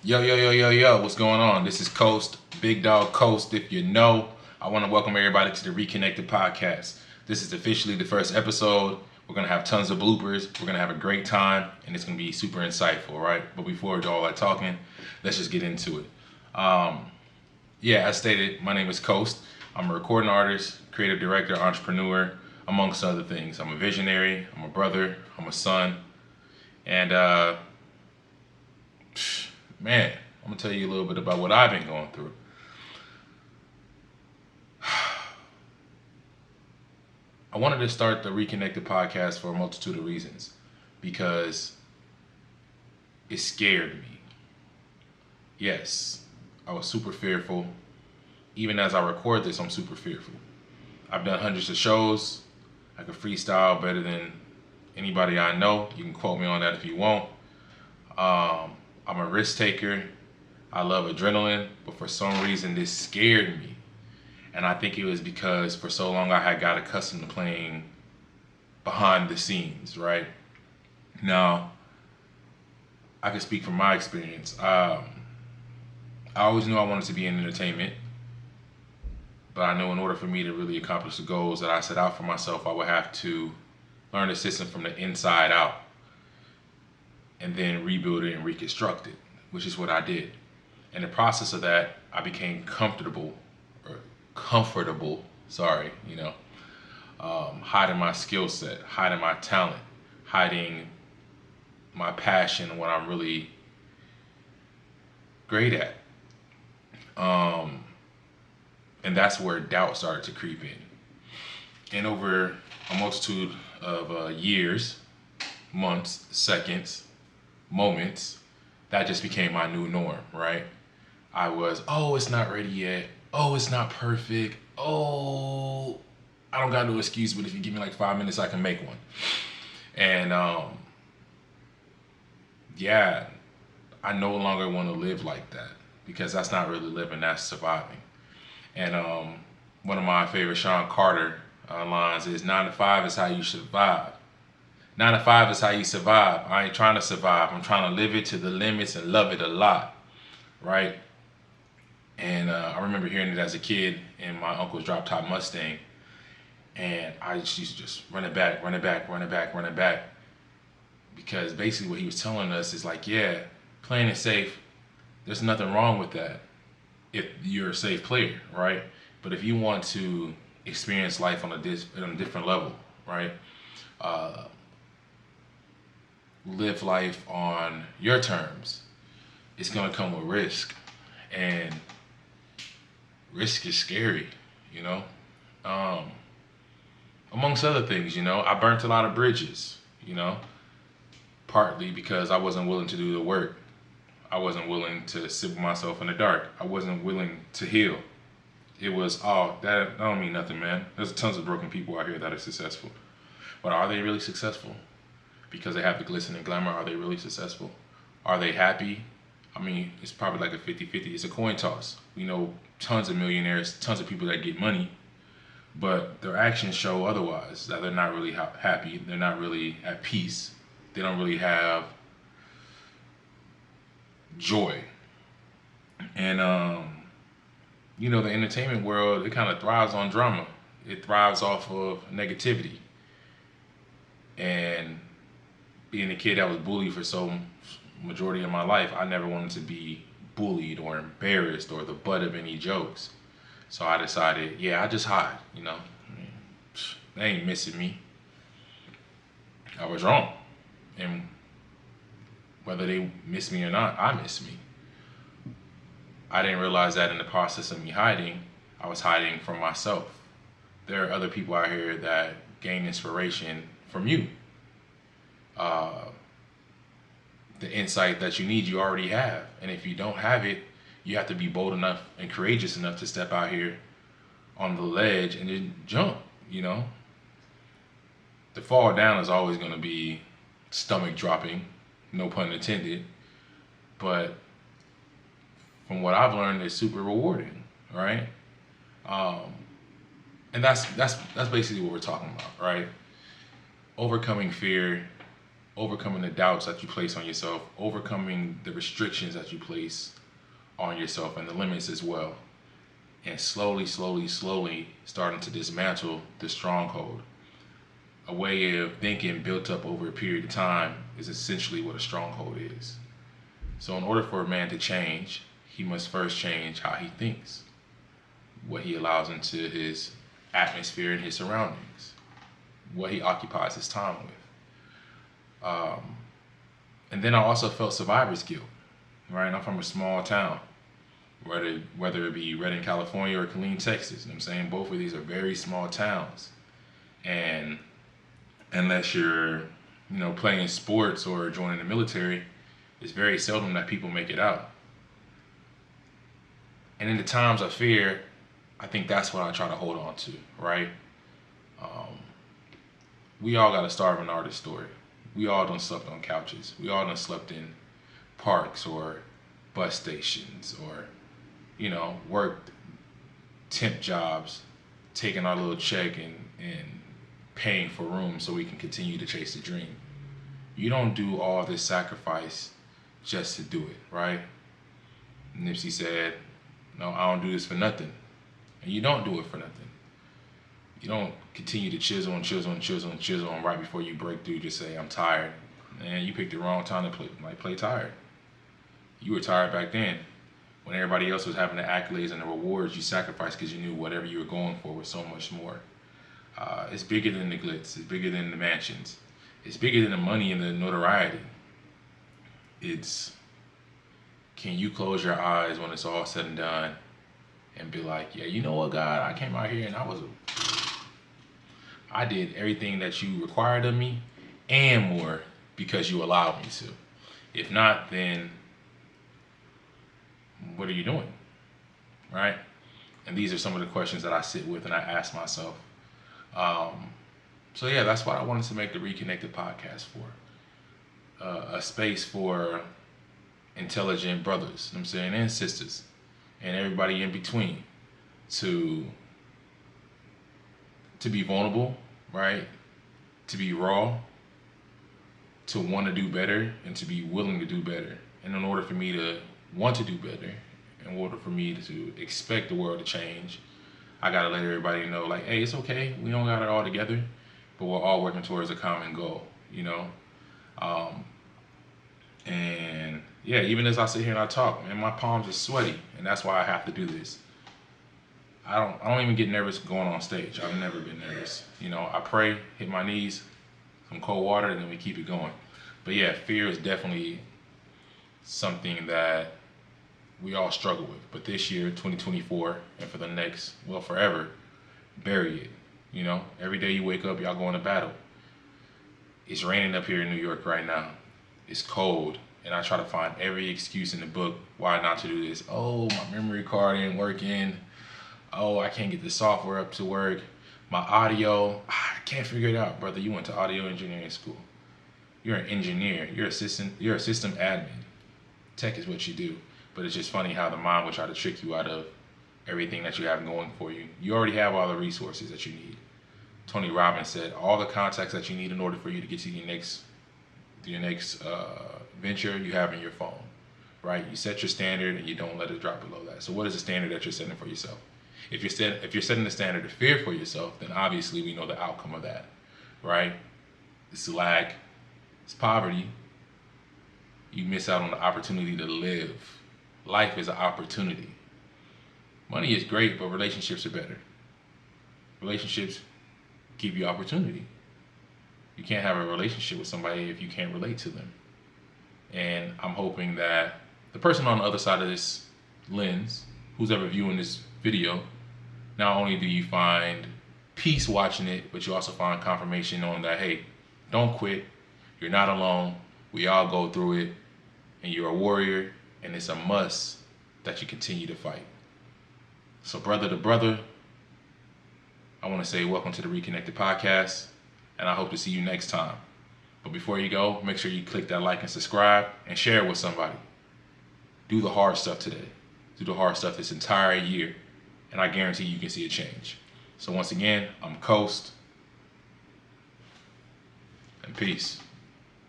Yo, what's going on? This is Coast, Big Dog Coast. If you know, I want to welcome everybody to the Reconnected Podcast. This is officially the first episode. We're going to have tons of bloopers. We're going to have a great time, and it's going to be super insightful, right? But before we do all that talking, let's just get into it. As stated, my name is Coast. I'm a recording artist, creative director, entrepreneur, amongst other things. I'm a visionary, I'm a brother, I'm a son, and man, I'm gonna tell you a little bit about what I've been going through. I wanted to start the Reconnected podcast for a multitude of reasons because it scared me. Yes, I was super fearful. Even as I record this, I'm super fearful. I've done hundreds of shows. I can freestyle better than anybody I know. You can quote me on that if you want. I'm a risk taker. I love adrenaline, but for some reason this scared me. And I think it was because for so long I had got accustomed to playing behind the scenes, right? Now, I can speak from my experience. I always knew I wanted to be in entertainment, but I knew in order for me to really accomplish the goals that I set out for myself, I would have to learn the system from the inside out and then rebuild it and reconstruct it, which is what I did. In the process of that, I became comfortable, hiding my skill set, hiding my talent, hiding my passion and what I'm really great at. And that's where doubt started to creep in. And over a multitude of years, months, seconds, moments, that just became my new norm, right? I was, it's not ready yet. Oh, it's not perfect. Oh, I don't got no excuse, but if you give me like 5 minutes, I can make one. And I no longer want to live like that because that's not really living, that's surviving. And one of my favorite Sean Carter lines is 9 to 5 is how you survive. 9 to 5 is how you survive. I ain't trying to survive. I'm trying to live it to the limits and love it a lot, right? And I remember hearing it as a kid in my uncle's drop top Mustang. And I used to just run it back. Because basically what he was telling us is like, playing it safe, there's nothing wrong with that if you're a safe player, right? But if you want to experience life on a different level, right? Live life on your terms, it's gonna come with risk, and risk is scary, you know. Amongst other things, I burnt a lot of bridges, partly because I wasn't willing to do the work. I wasn't willing to sit with myself in the dark. I wasn't willing to heal. It was, that don't mean nothing, man. There's tons of broken people out here that are successful. But are they really successful? Because they have the glitz and the glamour, are they really successful? Are they happy? I mean, it's probably like a 50-50. It's a coin toss. We know tons of millionaires, tons of people that get money, but their actions show otherwise, that they're not really happy. They're not really at peace. They don't really have joy. And, the entertainment world, it kind of thrives on drama. It thrives off of negativity. And being a kid that was bullied for so majority of my life, I never wanted to be bullied or embarrassed or the butt of any jokes. So I decided, I just hide, they ain't missing me. I was wrong. And whether they miss me or not, I miss me. I didn't realize that in the process of me hiding, I was hiding from myself. There are other people out here that gain inspiration from you. The insight that you need, you already have. And if you don't have it, you have to be bold enough and courageous enough to step out here on the ledge and then jump, The fall down is always going to be stomach dropping, no pun intended. But from what I've learned, it's super rewarding, right? And that's basically what we're talking about, right? Overcoming fear overcoming the doubts that you place on yourself, overcoming the restrictions that you place on yourself and the limits as well. And slowly, slowly, slowly starting to dismantle the stronghold. A way of thinking built up over a period of time is essentially what a stronghold is. So in order for a man to change, he must first change how he thinks, what he allows into his atmosphere and his surroundings, what he occupies his time with. And then I also felt survivor's guilt, right? I'm from a small town, whether it be Redding, California or Killeen, Texas. You know what I'm saying? Both of these are very small towns. And unless you're, playing sports or joining the military, it's very seldom that people make it out. And in the times of fear, I think that's what I try to hold on to, right? We all got a starving artist story. We all done slept on couches. We all done slept in parks or bus stations or, worked temp jobs, taking our little check and paying for room so we can continue to chase the dream. You don't do all this sacrifice just to do it, right? Nipsey said, no, I don't do this for nothing. And you don't do it for nothing. You don't continue to chisel and chisel and chisel and chisel and right before you break through just say, I'm tired. And you picked the wrong time to play tired. You were tired back then. When everybody else was having the accolades and the rewards, you sacrificed because you knew whatever you were going for was so much more. It's bigger than the glitz. It's bigger than the mansions. It's bigger than the money and the notoriety. It's, can you close your eyes when it's all said and done and be like, yeah, you know what, God, I came out here and I did everything that you required of me and more because you allowed me to. If not, then what are you doing, right? And these are some of the questions that I sit with and I ask myself. So yeah, that's what I wanted to make the Reconnected Podcast for. A space for intelligent brothers, you know what I'm saying, and sisters, and everybody in between to be vulnerable, right? To be raw, to want to do better, and to be willing to do better. And in order for me to want to do better, in order for me to expect the world to change, I gotta let everybody know, like, hey, it's okay. We don't got it all together, but we're all working towards a common goal, And yeah, even as I sit here and I talk, man, my palms are sweaty, and that's why I have to do this. I don't even get nervous going on stage. I've never been nervous. I pray, hit my knees, some cold water, and then we keep it going. But yeah, fear is definitely something that we all struggle with. But this year, 2024, and for the next, forever, bury it. Every day you wake up, y'all going to battle. It's raining up here in New York right now. It's cold, and I try to find every excuse in the book why not to do this. Oh, my memory card ain't working. Oh, I can't get the software up to work. My audio, I can't figure it out, brother. You went to audio engineering school. You're an engineer. You're a system admin. Tech is what you do. But it's just funny how the mind will try to trick you out of everything that you have going for you. You already have all the resources that you need. Tony Robbins said all the contacts that you need in order for you to get to your next venture you have in your phone, right? You set your standard and you don't let it drop below that. So what is the standard that you're setting for yourself? If you're setting the standard of fear for yourself, then obviously we know the outcome of that, right? It's lack, it's poverty. You miss out on the opportunity to live. Life is an opportunity. Money is great, but relationships are better. Relationships give you opportunity. You can't have a relationship with somebody if you can't relate to them. And I'm hoping that the person on the other side of this lens, who's ever viewing this video, not only do you find peace watching it, but you also find confirmation on that, hey, don't quit. You're not alone. We all go through it. And you're a warrior. And it's a must that you continue to fight. So brother to brother, I want to say welcome to the Reconnected Podcast. And I hope to see you next time. But before you go, make sure you click that like and subscribe and share it with somebody. Do the hard stuff today. Do the hard stuff this entire year. And I guarantee you can see a change. So once again, I'm Coast. And peace.